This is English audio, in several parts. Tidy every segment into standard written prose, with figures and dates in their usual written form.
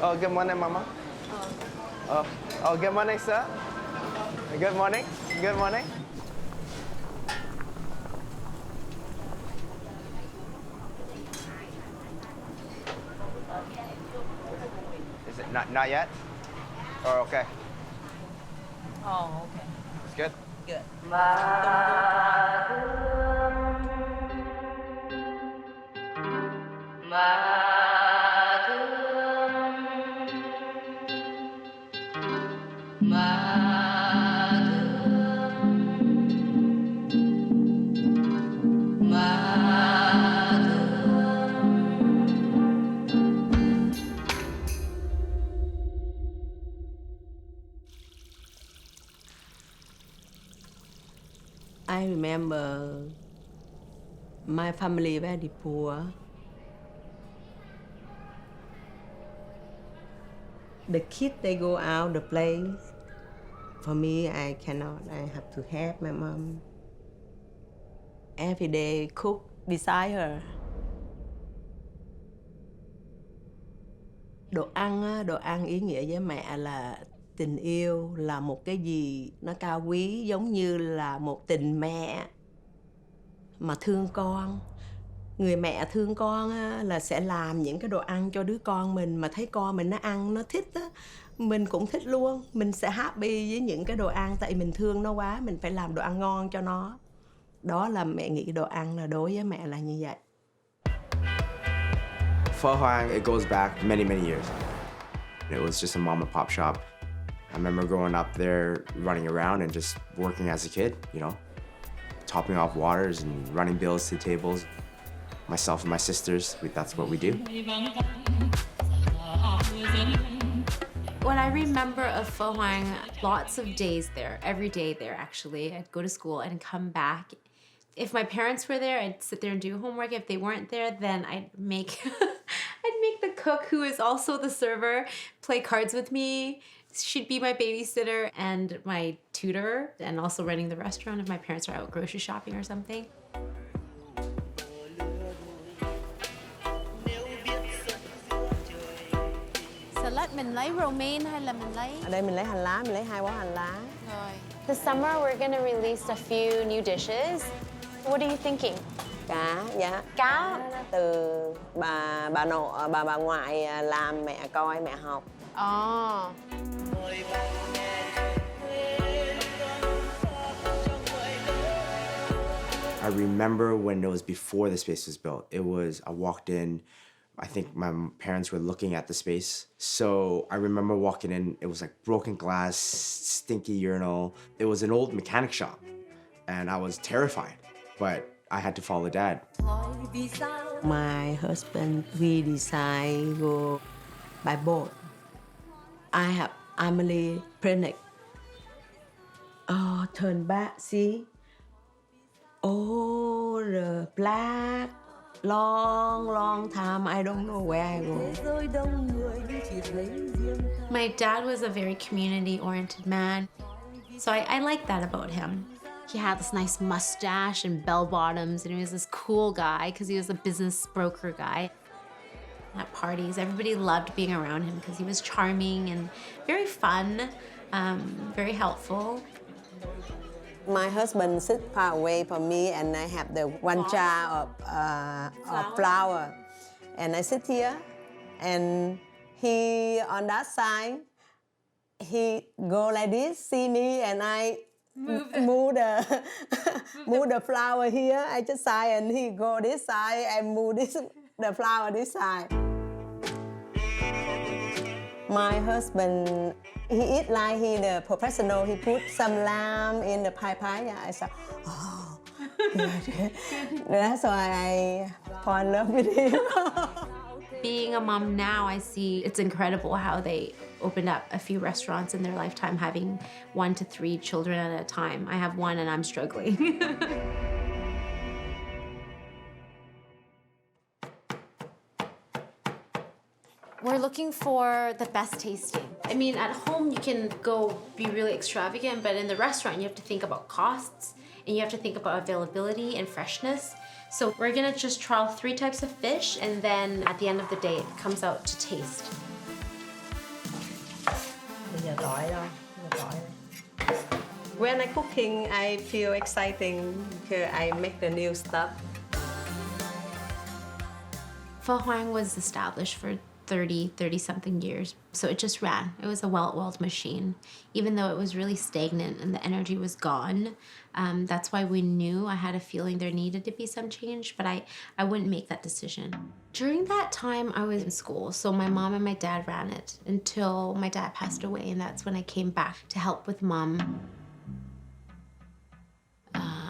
Oh, good morning, Mama. Oh, good morning, sir. Good morning. Good morning. Is it not yet? Or okay? Oh, okay. It's good? Good. I remember my family very poor. The kids, they go out the play. For me, I cannot. I have to help my mom. Every day, cook beside her. Đồ ăn á, đồ ăn ý nghĩa với mẹ là tình yêu, là một cái gì nó cao quý, giống như là một tình mẹ mà thương con. Người mẹ thương con á, là sẽ làm những cái đồ ăn cho đứa con mình, mà thấy con mình nó ăn, nó thích á, mình cũng thích luôn. Mình sẽ happy với những cái đồ ăn, tại mình thương nó quá, mình phải làm đồ ăn ngon cho nó. Đó là mẹ nghĩ đồ ăn là đối với mẹ là như vậy. Pho Hoang, it goes back many, many years. It was just a mom and pop shop. I remember growing up there, running around and just working as a kid, you know, topping off waters and running bills to tables. Myself and my sisters, that's what we do. When I remember of Pho Hoang, lots of days there, every day there actually. I'd go to school and come back. If my parents were there, I'd sit there and do homework. If they weren't there, then I'd make I'd make the cook, who is also the server, play cards with me. She'd be my babysitter and my tutor, and also running the restaurant if my parents are out grocery shopping or something. Salad mình lấy romaine hay là mình lấy? Ở đây mình lấy hành lá, mình lấy 2 bó hành lá. Rồi. This summer, we're going to release a few new dishes. What are you thinking? Cá, dạ. Cá. Từ bà ngoại làm, mẹ coi, mẹ học. Oh. I remember when it was before the space was built. I walked in, I think my parents were looking at the space. So I remember walking in, it was like broken glass, stinky urinal. It was an old mechanic shop and I was terrified, but I had to follow Dad. My husband, we decide go by boat. I have Amelie pregnant. Oh, turn back, see? Oh, the black, long time, I don't know where I go. My dad was a very community-oriented man, so I like that about him. He had this nice mustache and bell bottoms, and he was this cool guy because he was a business broker guy. At parties, everybody loved being around him because he was charming and very fun, very helpful. My husband sits far away from me, and I have the one jar of flour. And I sit here, and he on that side, he go like this, see me, and I move the flour here. I just side, and he go this side, and move the flour this side. My husband, he eat like he the professional. He put some lamb in the pie. I said, oh, good. That's why I fall in love with him. Being a mom now, I see it's incredible how they opened up a few restaurants in their lifetime, having 1 to 3 children at a time. I have 1 and I'm struggling. We're looking for the best tasting. I mean, at home you can go be really extravagant, but in the restaurant you have to think about costs and you have to think about availability and freshness. So we're gonna just trial 3 types of fish, and then at the end of the day it comes out to taste. Giờ tỏi đâu? Giờ tỏi. When I cooking, I feel exciting because I make the new stuff. Pho Hoang was established for 30 something years. So it just ran. It was a well-oiled machine. Even though it was really stagnant and the energy was gone, that's why we knew, I had a feeling there needed to be some change, but I wouldn't make that decision. During that time, I was in school, so my mom and my dad ran it until my dad passed away, and that's when I came back to help with mom.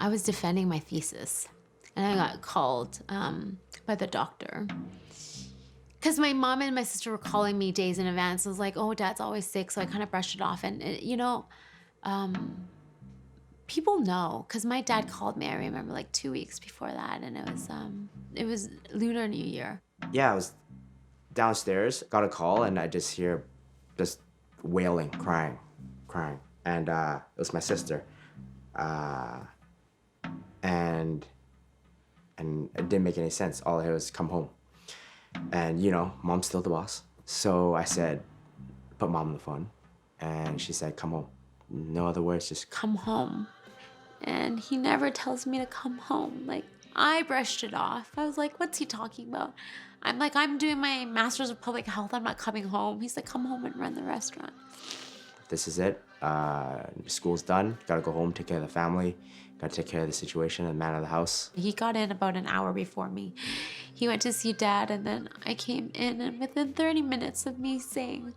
I was defending my thesis, and I got called by the doctor. Because my mom and my sister were calling me days in advance. I was like, oh, Dad's always sick, so I kind of brushed it off. And, people know, because my dad called me, I remember, like 2 weeks before that, and it was Lunar New Year. Yeah, I was downstairs, got a call, and I just hear just wailing, crying. And it was my sister. And it didn't make any sense. All I heard was, come home. And, Mom's still the boss. So I said, put Mom on the phone. And she said, come home. No other words, just Come home. And he never tells me to come home. Like, I brushed it off. I was like, what's he talking about? I'm like, I'm doing my Master's of Public Health. I'm not coming home. He's like, come home and run the restaurant. this is it. School's done. Gotta go home, take care of the family. Gotta take care of the situation and man of the house. He got in about an hour before me. He went to see Dad, and then I came in, and within 30 minutes of me saying,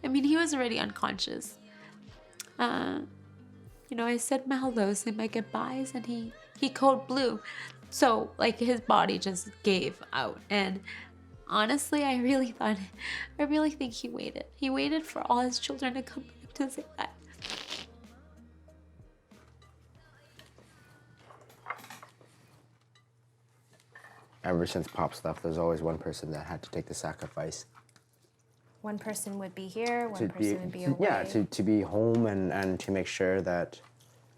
he was already unconscious. I said my hellos and my goodbyes, and he code blue. So, his body just gave out. And honestly, I really think he waited. He waited for all his children to come back to say that. Ever since Pop's left, there's always one person that had to take the sacrifice. One person would be here, one person would be away. Yeah, to be home and to make sure that,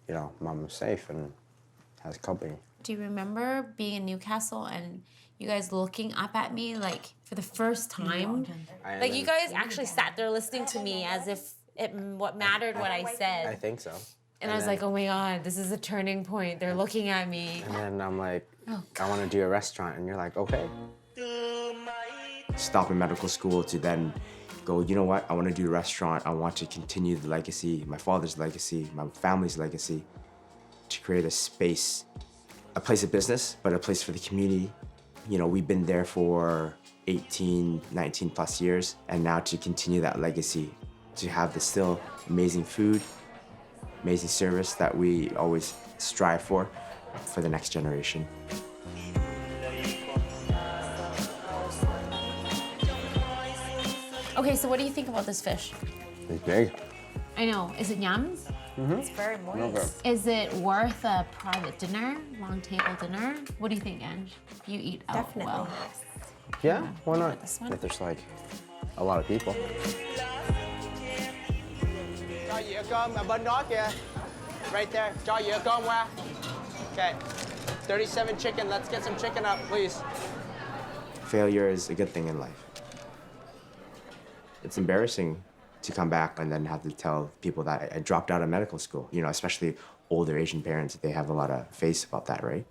Mom was safe and has company. Do you remember being in Newcastle and you guys looking up at me for the first time? You guys actually sat there listening to me as if what mattered what I said. I think so. And I was like, oh my God, this is a turning point. They're looking at me. And then I'm like, I want to do a restaurant. And you're like, okay. Stop in medical school to then go, you know what? I want to do a restaurant. I want to continue the legacy, my father's legacy, my family's legacy, to create a space, a place of business, but a place for the community. We've been there for 18, 19 plus years, and now to continue that legacy, to have the still amazing food, amazing service that we always strive for the next generation. Okay, so what do you think about this fish? It's big. I know. Is it yum? It's very moist. Is it worth a private dinner, long table dinner? What do you think, Ange? You eat out Definitely. well. Yeah, why not? This one? If there's a lot of people. Cho dĩa cơm ở bên đó kìa. Right there. Cho dĩa cơm qua. Okay. 37 chicken. Let's get some chicken up, please. Failure is a good thing in life. It's embarrassing to come back and then have to tell people that I dropped out of medical school. Especially older Asian parents, they have a lot of face about that, right?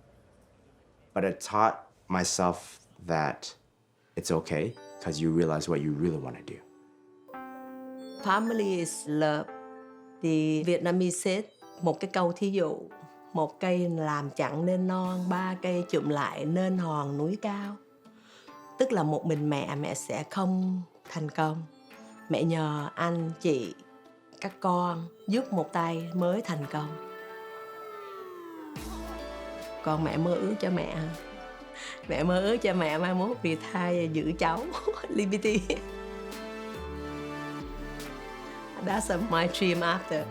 But it taught myself that it's okay because you realize what you really want to do. Family is love. Thì Vietnamese said, một cái câu thí dụ, một cây làm chặng nên non, ba cây chụm lại nên hòn núi cao. Tức là một mình mẹ sẽ không thành công. Mẹ nhờ anh, chị, các con giúp một tay mới thành công. Còn mẹ mơ ước cho mẹ. Mẹ mơ ước cho mẹ mai mốt vì thai giữ cháu. Liberty. That's my dream after.